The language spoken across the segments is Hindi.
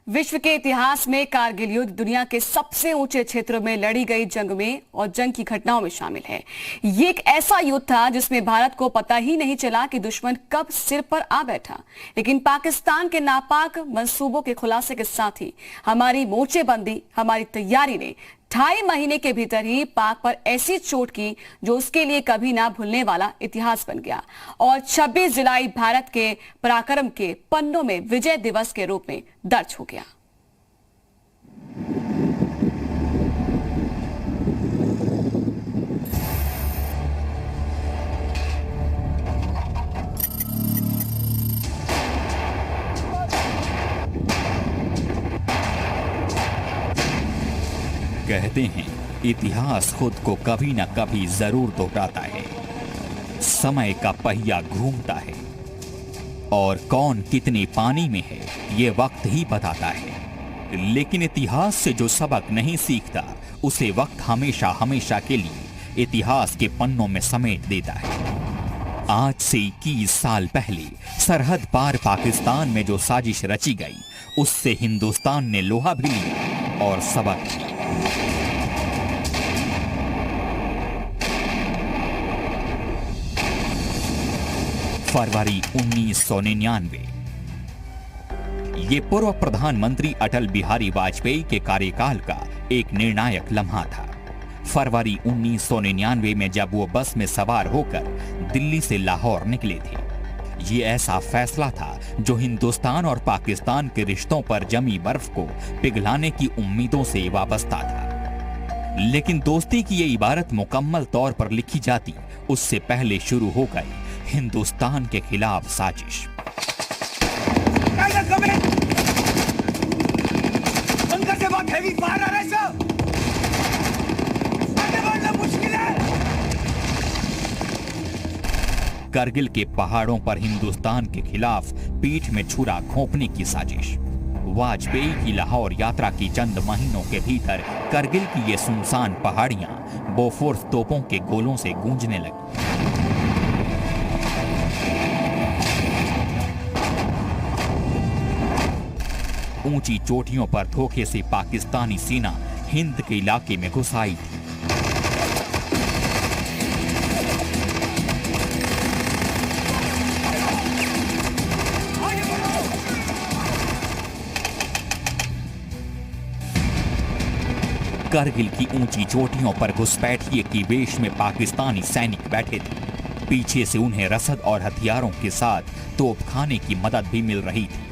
विश्व के इतिहास में कारगिल युद्ध दुनिया के सबसे ऊंचे क्षेत्रों में लड़ी गई जंग में और जंग की घटनाओं में शामिल है। ये एक ऐसा युद्ध था जिसमें भारत को पता ही नहीं चला कि दुश्मन कब सिर पर आ बैठा। लेकिन पाकिस्तान के नापाक मंसूबों के खुलासे के साथ ही हमारी मोर्चेबंदी, हमारी तैयारी ने 2.5 महीने के भीतर ही पाक पर ऐसी चोट की जो उसके लिए कभी ना भूलने वाला इतिहास बन गया और 26 जुलाई भारत के पराक्रम के पन्नों में विजय दिवस के रूप में दर्ज हो गया। कहते हैं इतिहास खुद को कभी न कभी जरूर दोहराता है। समय का पहिया घूमता है और कौन कितने पानी में है ये वक्त ही बताता है। लेकिन इतिहास से जो सबक नहीं सीखता उसे वक्त हमेशा हमेशा के लिए इतिहास के पन्नों में समेट देता है। आज से 21 साल पहले सरहद पार पाकिस्तान में जो साजिश रची गई उससे हिंदुस्तान ने लोहा भी लिया और सबक भी। फरवरी 1999 ये पूर्व प्रधानमंत्री अटल बिहारी वाजपेयी के कार्यकाल का एक निर्णायक लम्हा था। फरवरी 1999 में जब वो बस में सवार होकर दिल्ली से लाहौर निकले थे, ये ऐसा फैसला था जो हिंदुस्तान और पाकिस्तान के रिश्तों पर जमी बर्फ को पिघलाने की उम्मीदों से वाबस्ता था। लेकिन दोस्ती की ये इबारत मुकम्मल तौर पर लिखी जाती उससे पहले शुरू हो गई हिंदुस्तान के खिलाफ साजिश। करगिल के पहाड़ों पर हिंदुस्तान के खिलाफ पीठ में छुरा घोंपने की साजिश। वाजपेयी की लाहौर यात्रा की चंद महीनों के भीतर करगिल की ये सुनसान पहाड़ियां बोफोर्स तोपों के गोलों से गूंजने लगी। ऊंची चोटियों पर धोखे से पाकिस्तानी सेना हिंद के इलाके में घुस आई थी। करगिल की ऊंची चोटियों पर घुसपैठिए की वेश में पाकिस्तानी सैनिक बैठे थे। पीछे से उन्हें रसद और हथियारों के साथ तोपखाने की मदद भी मिल रही थी।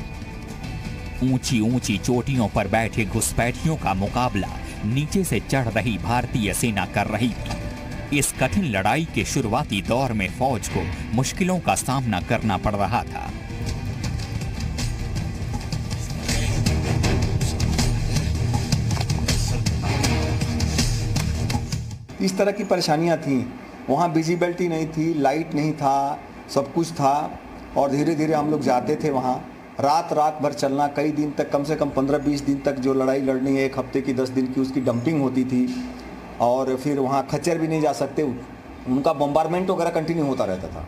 ऊंची ऊंची चोटियों पर बैठे घुसपैठियों का मुकाबला नीचे से चढ़ रही भारतीय सेना कर रही थी। इस कठिन लड़ाई के शुरुआती दौर में फौज को मुश्किलों का सामना करना पड़ रहा था। इस तरह की परेशानियां थीं। वहाँ विजिबिलिटी नहीं थी, लाइट नहीं था, सब कुछ था और धीरे धीरे हम लोग जाते थे वहाँ। रात भर चलना, कई दिन तक, कम से कम 15-20 दिन तक जो लड़ाई लड़नी है, 1 हफ्ते की 10 दिन की, उसकी डंपिंग होती थी। और फिर वहाँ खच्चर भी नहीं जा सकते, उनका बम्बारमेंट वगैरह कंटिन्यू होता रहता था।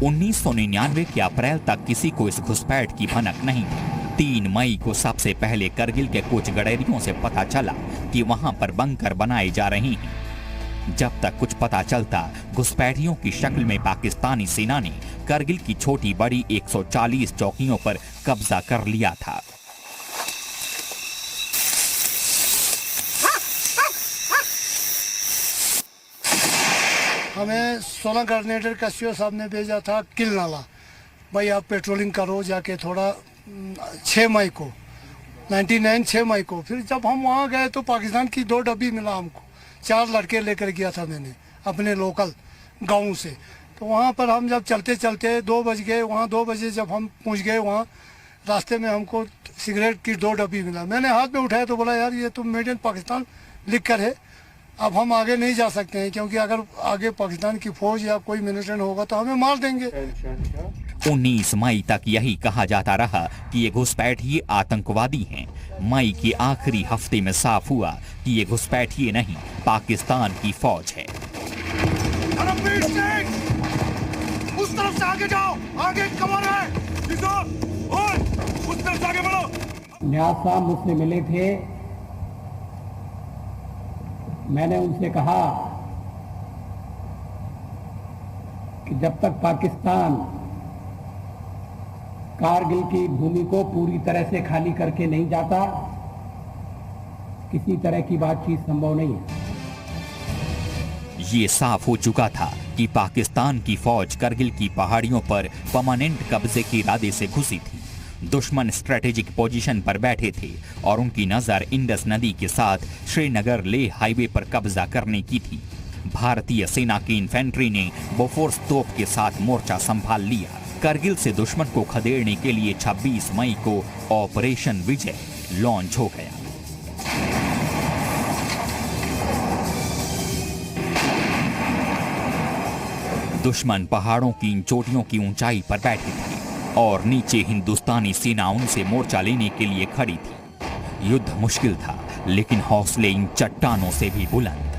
1999 के अप्रैल तक किसी को इस घुसपैठ की भनक नहीं थी। 3 मई को सबसे पहले करगिल के कुछ गडेरियों से पता चला कि वहां पर बंकर बनाए जा रहे हैं। जब तक कुछ पता चलता, घुसपैठियों की शक्ल में पाकिस्तानी सेना ने करगिल की छोटी बड़ी 140 चौकियों पर कब्जा कर लिया था। हमें 16 कोऑर्डिनेटर कसियो साहब ने भेजा था किल नाला, भाई आप पेट्रोलिंग करो जाके थोड़ा। 6 मई को 6 मई को फिर जब हम वहाँ गए तो पाकिस्तान की 2 डब्बी मिला हमको। 4 लड़के लेकर गया था मैंने अपने लोकल गांव से। तो वहाँ पर हम जब चलते चलते 2 बज गए। वहाँ 2 बजे जब हम पहुँच गए, वहाँ रास्ते में हमको सिगरेट की 2 डब्बी मिला। मैंने हाथ में उठाया तो बोला यार ये तो मेड इन पाकिस्तान लिख कर है, अब हम आगे नहीं जा सकते हैं क्योंकि अगर आगे पाकिस्तान की फौज या कोई मिलिटेंट होगा तो हमें मार देंगे। 19 मई तक यही कहा जाता रहा कि ये घुसपैठिए आतंकवादी हैं। मई के आखिरी हफ्ते में साफ हुआ कि ये घुसपैठिए नहीं, पाकिस्तान की फौज है। उस तरफ से आगे जाओ, आगे कवर है, इस न्याज साहब मुझसे मिले थे। मैंने उनसे कहा कि जब तक पाकिस्तान कारगिल की भूमि को पूरी तरह से खाली करके नहीं जाता, किसी तरह की बातचीत संभव नहीं है। ये साफ हो चुका था कि पाकिस्तान की फौज करगिल की पहाड़ियों पर परमानेंट कब्जे के इरादे से घुसी थी। दुश्मन स्ट्रेटेजिक पोजीशन पर बैठे थे और उनकी नजर इंडस नदी के साथ श्रीनगर लेह हाईवे पर कब्जा करने की थी। भारतीय सेना की इन्फेंट्री ने बोफोर्स तोप के साथ मोर्चा संभाल लिया। करगिल से दुश्मन को खदेड़ने के लिए 26 मई को ऑपरेशन विजय लॉन्च हो गया। दुश्मन पहाड़ों की इन चोटियों की ऊंचाई पर बैठे थे और नीचे हिंदुस्तानी सेना उनसे मोर्चा लेने के लिए खड़ी थी। युद्ध मुश्किल था, लेकिन हौसले इन चट्टानों से भी बुलंद।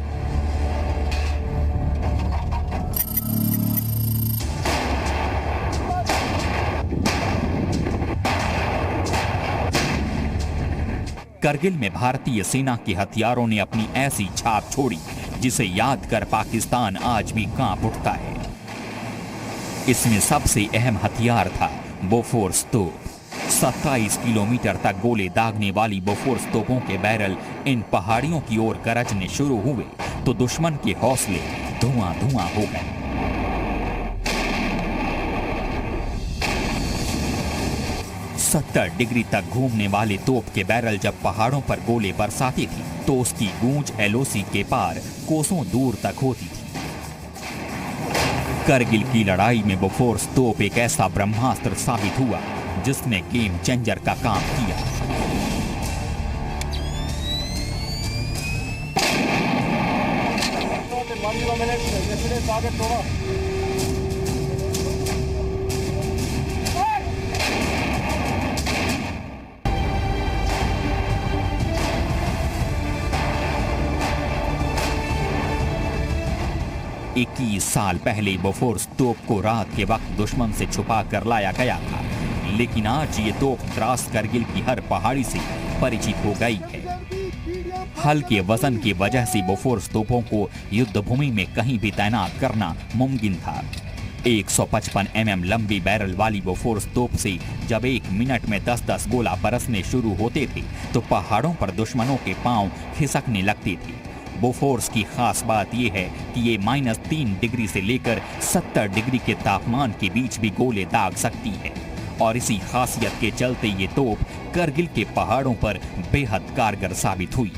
करगिल में भारतीय सेना के हथियारों ने अपनी ऐसी छाप छोड़ी जिसे याद कर पाकिस्तान आज भी कांप उठता है। इसमें सबसे अहम हथियार था बोफोर्स तोप। 27 किलोमीटर तक गोले दागने वाली बोफोर्स तोपों के बैरल इन पहाड़ियों की ओर गरजने शुरू हुए तो दुश्मन के हौसले धुआं धुआं हो गए। सत्तर डिग्री तक घूमने वाले तोप के बैरल जब पहाड़ों पर गोले बरसाती थी तो उसकी गूंज एलओसी के पार कोसों दूर तक होती थी। करगिल की लड़ाई में बोफोर्स तोप एक ऐसा ब्रह्मास्त्र साबित हुआ जिसने गेम चेंजर का काम किया। इक्कीस साल पहले बोफोर्स तोप को रात के वक्त दुश्मन से छुपा कर लाया गया था, लेकिन आज ये तोप द्रास करगिल की हर पहाड़ी से परिचित हो गई है। हल्के वजन की वजह से बोफोर्स तोपों को युद्ध भूमि में कहीं भी तैनात करना मुमकिन था। 155 mm लंबी बैरल वाली बोफोर्स तोप से जब 1 मिनट में 10-10 गोला बरसने शुरू होते थे तो पहाड़ों पर दुश्मनों के पांव खिसकने लगते थे। बोफोर्स की खास बात यह है कि ये -3 डिग्री से लेकर 70 डिग्री के तापमान के बीच भी गोले दाग सकती है और इसी खासियत के चलते ये तोप करगिल के पहाड़ों पर बेहद कारगर साबित हुई।